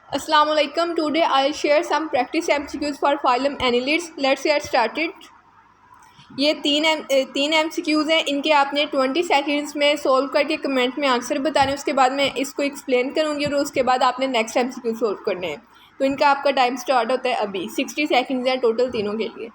Assalamualaikum. Today I'll share some practice MCQs for phylum Annelids. Let's get started. ये तीन MCQs हैं. इनके आपने 20 सेकंड्स में सोल्व करके कमेंट में आंसर बताने. उसके बाद मैं इसको एक्सप्लेन करूँगी और उसके बाद आपने नेक्स्ट MCQ सोल्व करने हैं. तो इनका आपका टाइम स्टार्ट होता है अभी. 60 सेकंड्स हैं टोटल तीनों के लिए.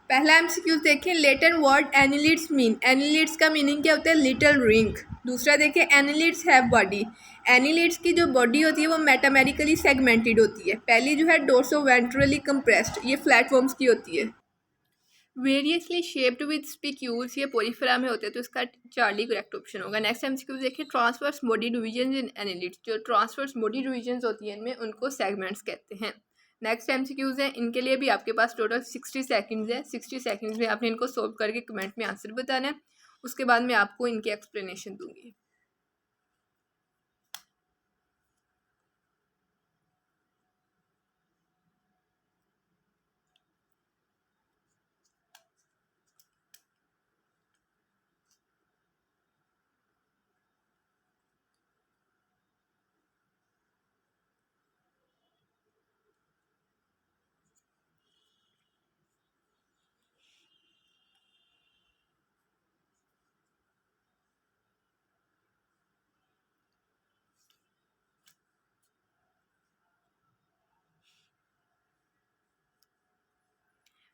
पहला MCQ देखें. Letter word annelids mean. Annelids का मीनिंग क्या होता है? Little ring. दूसरा देखें. Annelids have body. एनिलिड्स की जो बॉडी होती है वो मेटामेरिकली सेगमेंटेड होती है. पहली जो है डोर्सो वेंट्रली कंप्रेस्ड, ये फ्लैटफॉर्म्स की होती है. वेरियसली शेप्ड विद स्पिक्यूल्स, ये पोरिफेरा में होते हैं, तो इसका चार्ली करेक्ट ऑप्शन होगा. नेक्स्ट MCQ देखिए. Transverse body division in annelids. जो ट्रांसवर्स बॉडी डिवीजन होती है इनमें, उनको सेगमेंट्स कहते हैं. नेक्स्ट MCQs हैं. इनके लिए भी आपके पास टोटल 60 सेकंड्स है. 60 सेकंड्स में आपने इनको सोल्व करके कमेंट में आंसर बताना है. उसके बाद मैं आपको इनकी एक्सप्लेनेशन दूंगी.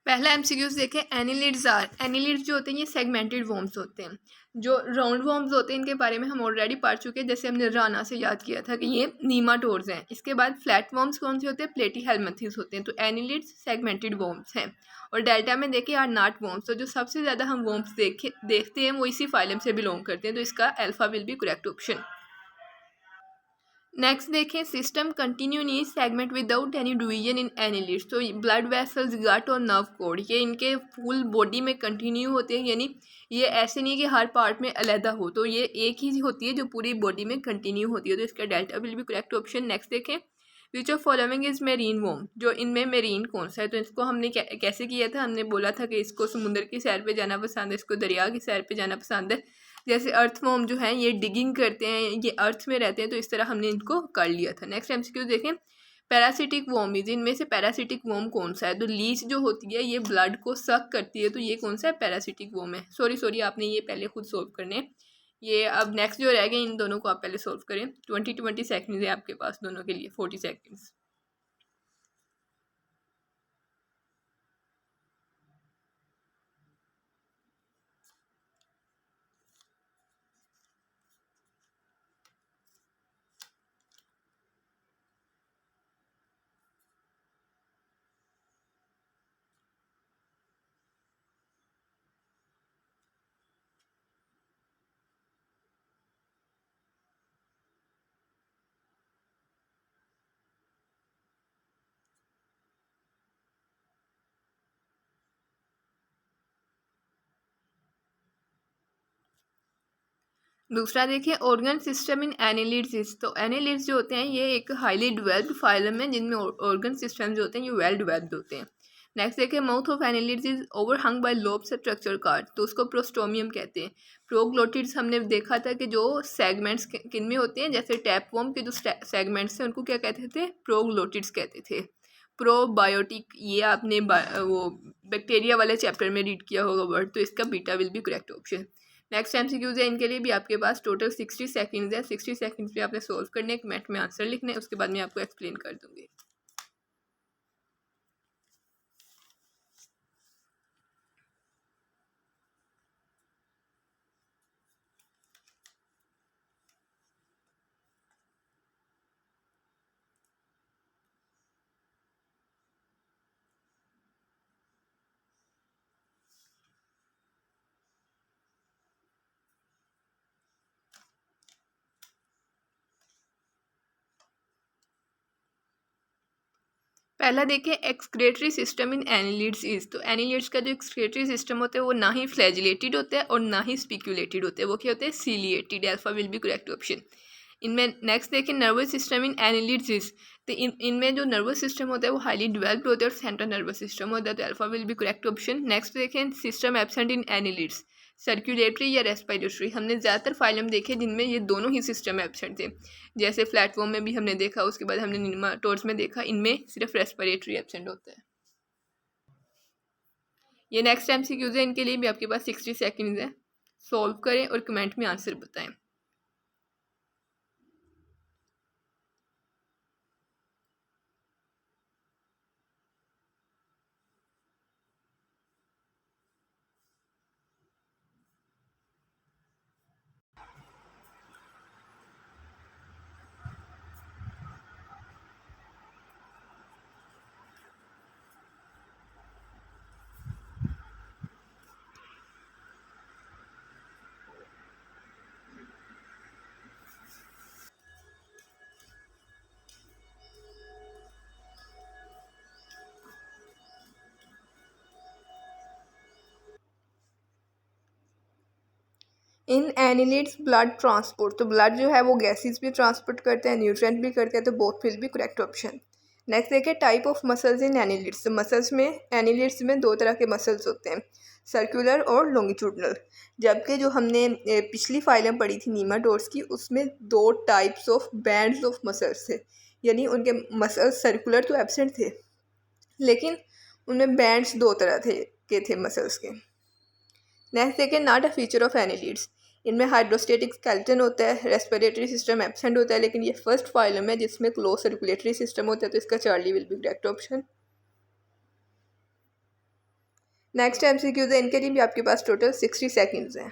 पहला MCQs देखें. Annelids are. एनिलिड्स जो होते हैं ये सेगमेंटेड वॉर्म्स होते हैं. जो राउंड वॉर्म्स होते हैं इनके बारे में हम ऑलरेडी पढ़ चुके हैं. जैसे हमने राना से याद किया था कि ये नीमाटोड्स हैं. इसके बाद फ्लैट वॉर्म्स कौन से होते हैं? प्लेटीहेल्मिन्थ्स होते हैं. तो एनिलिड्स सेगमेंटेड वॉर्म्स हैं. और डेल्टा में देखें आर नॉट वॉर्म्स. तो जो सबसे ज़्यादा हम वॉर्म्स देखते हैं वो इसी फाइलम से बिलोंग करते हैं. तो इसका alpha will be correct option. Next देखें. System continue in each segment without any division in annelids. तो ब्लड वेसल्स, गट और नर्व कोड, ये इनके फुल बॉडी में कंटिन्यू होते हैं. यानी ये ऐसे नहीं कि हर पार्ट में अलहदा हो, तो ये एक ही होती है जो पूरी बॉडी में कंटिन्यू होती है. तो इसका डेल्टा विल भी करेक्ट ऑप्शन. नेक्स्ट देखें. Which of following is marine worm. जो इनमें मेरीन कौन सा है? तो इसको हमने कैसे किया था? हमने बोला था कि इसको समुद्र की सैर पे जाना पसंद है, इसको दरिया की सैर पे जाना पसंद है. जैसे अर्थवॉर्म जो है ये डिगिंग करते हैं, ये अर्थ में रहते हैं, तो इस तरह हमने इनको कर लिया था. नेक्स्ट MCQ देखें. Parasitic worm is. इनमें से पैरासिटिक वॉर्म कौन सा है? तो लीच जो होती है ये ब्लड को सक करती है, तो ये कौन सा है? पैरासिटिक वॉर्म है. सॉरी आपने ये पहले खुद सोल्व करने हैं. ये अब नेक्स्ट जो रह गए इन दोनों को आप पहले सोल्व करें. 20 सेकेंड्स है आपके पास दोनों के लिए. 40 सेकेंड्स. दूसरा देखिए. Organ system in annelids. तो एनिलिड्स जो होते हैं ये एक हाईली डेवलप्ड फाइलम है जिनमें ऑर्गन सिस्टम जो होते हैं ये वेल डेवलप्ड होते हैं. नेक्स्ट देखिए. Mouth of annelids is overhung by lobes structure card. तो उसको प्रोस्टोमियम कहते हैं. प्रोग्लोटिड्स हमने देखा था कि जो सेगमेंट्स किन में होते हैं, जैसे टैपवॉर्म के जो सेगमेंट्स हैं उनको क्या कहते थे? प्रोग्लोटिड्स कहते थे. प्रोबायोटिक, ये आपने वो बैक्टीरिया वाले चैप्टर में रीड किया होगा वर्ड, तो इसका beta will be correct option. Next MCQs है. इनके लिए भी आपके पास टोटल 60 सेकंड्स है. 60 सेकंड्स में आपने सोल्व करने हैं, कमेंट में आंसर लिखना है. उसके बाद मैं आपको एक्सप्लेन कर दूंगी. पहला देखिए. Excretory system in annelids is. तो एनिलिड्स का जो एक्सक्रेटरी सिस्टम होता है वो ना ही फ्लैजिलेटेड होता है और ना ही स्पिक्यूलेटेड होता है. वो क्या होते हैं? Ciliated. Alpha will be correct option. इनमें नेक्स्ट देखें नर्वस सिस्टम इन एनालिसिस, तो इनमें जो नर्वस सिस्टम होता है वो हाईली डेवलप्ड होता है और सेंट्रल नर्वस सिस्टम होता है, तो alpha will be correct option. Next देखें system absent in annelids, circulatory या रेस्पिरेटरी। हमने ज़्यादातर फाइलम देखे जिनमें ये दोनों ही सिस्टम एब्सेंट थे, जैसे फ्लैटफॉर्म में भी हमने देखा, उसके बाद हमने निमाटोड्स में देखा, इनमें सिर्फ रेस्पिरेटरी एब्सेंट होता है। ये नेक्स्ट MCQs है, इनके लिए भी आपके पास 60 सेकेंड्स है, सॉल्व करें और कमेंट में आंसर बताएं। इन एनिलिट्स ब्लड ट्रांसपोर्ट, तो ब्लड जो है वो गैसेस भी ट्रांसपोर्ट करते हैं, न्यूट्रिएंट भी करते हैं, तो बोथ विल भी करेक्ट ऑप्शन। नेक्स्ट देखिए टाइप ऑफ मसल्स इन एनिलिट्स, तो मसल्स में एनिलिट्स में दो तरह के मसल्स होते हैं, सर्कुलर और लॉन्गिट्यूडनल। जबकि जो हमने पिछली फाइलें पढ़ी थी नीमाटोड्स की, उसमें दो types of bands of muscles थे, यानी उनके मसल्स सर्कुलर तो एब्सेंट थे लेकिन उनमें बैंड्स दो तरह थे मसल्स के। नेक्स्ट देखें not a feature of annelids, इनमें हाइड्रोस्टेटिक स्केलेटन होता है, रेस्पिरेटरी सिस्टम एब्सेंट होता है, लेकिन ये फर्स्ट फाइलम है जिसमें क्लोज सर्कुलेटरी सिस्टम होता है, तो इसका Charlie will be correct option. Next MCQs है, इनके लिए भी आपके पास टोटल 60 सेकेंड्स हैं।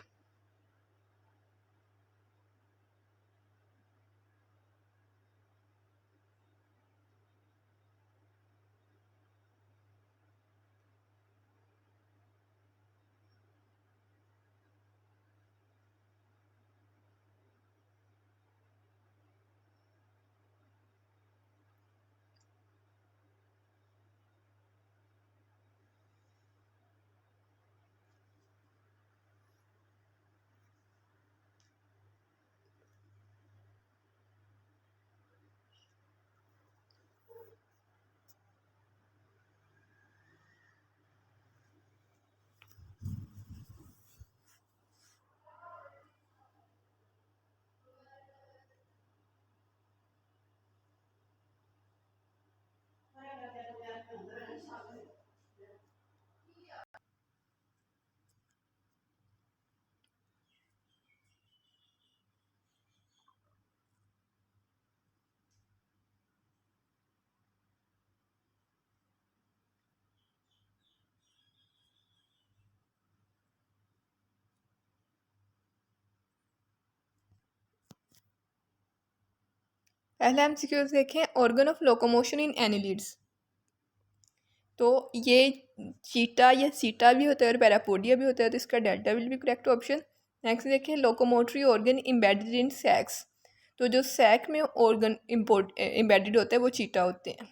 पहला MCQs देखें organ of locomotion in annelids, तो ये चीटा या सीटा भी होता है और पैरापोडिया भी होता है, तो इसका डेल्टा विल भी करेक्ट ऑप्शन। नेक्स्ट देखें लोकोमोटरी ऑर्गन इम्बेडेड इन सैक्स, तो जो सैक में ऑर्गन इम्बेडेड होता है वो चीटा होते हैं।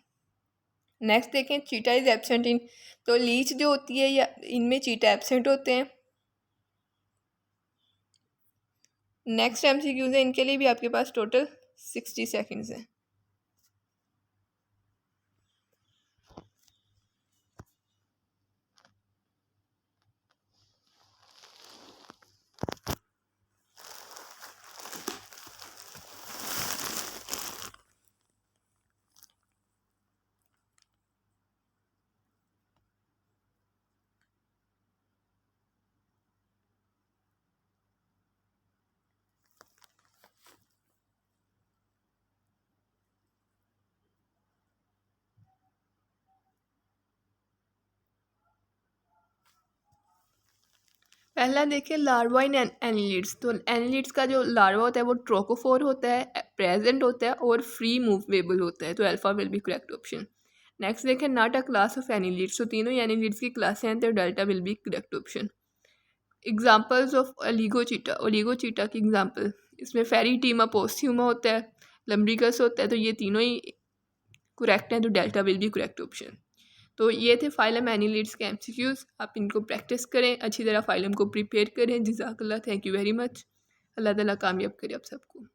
नेक्स्ट देखें चीटा इज एब्सेंट इन, तो लीच जो होती है या इनमें चीटा एब्सेंट होते हैं। नेक्स्ट MCQs है, इनके लिए भी आपके पास टोटल 60 सेकेंड्स हैं। पहला देखिए लार्वा इन एनिलिड्स, तो एनिलिड्स का जो लार्वा होता है वो ट्रोकोफोर होता है, प्रेजेंट होता है और फ्री मूवेबल होता है, तो alpha will be correct option. Next देखें not a class of annelids, तो तीनों एनिलिड्स की क्लासें हैं, तो delta will be correct option. Examples of oligochaeta, oligochaeta की एग्जाम्पल, इसमें फेरिटीमा पोस्ट्यूमा होता है, लम्ब्रिकस होता है, तो ये तीनों ही करेक्ट हैं, तो delta will be correct option. तो ये थे फाइलम एनिलिड्स के MCQs, आप इनको प्रैक्टिस करें, अच्छी तरह फाइलम को प्रिपेयर करें। जज़ाकल्लाह, थैंक यू वेरी मच। अल्लाह ताला कामयाब करे आप सबको।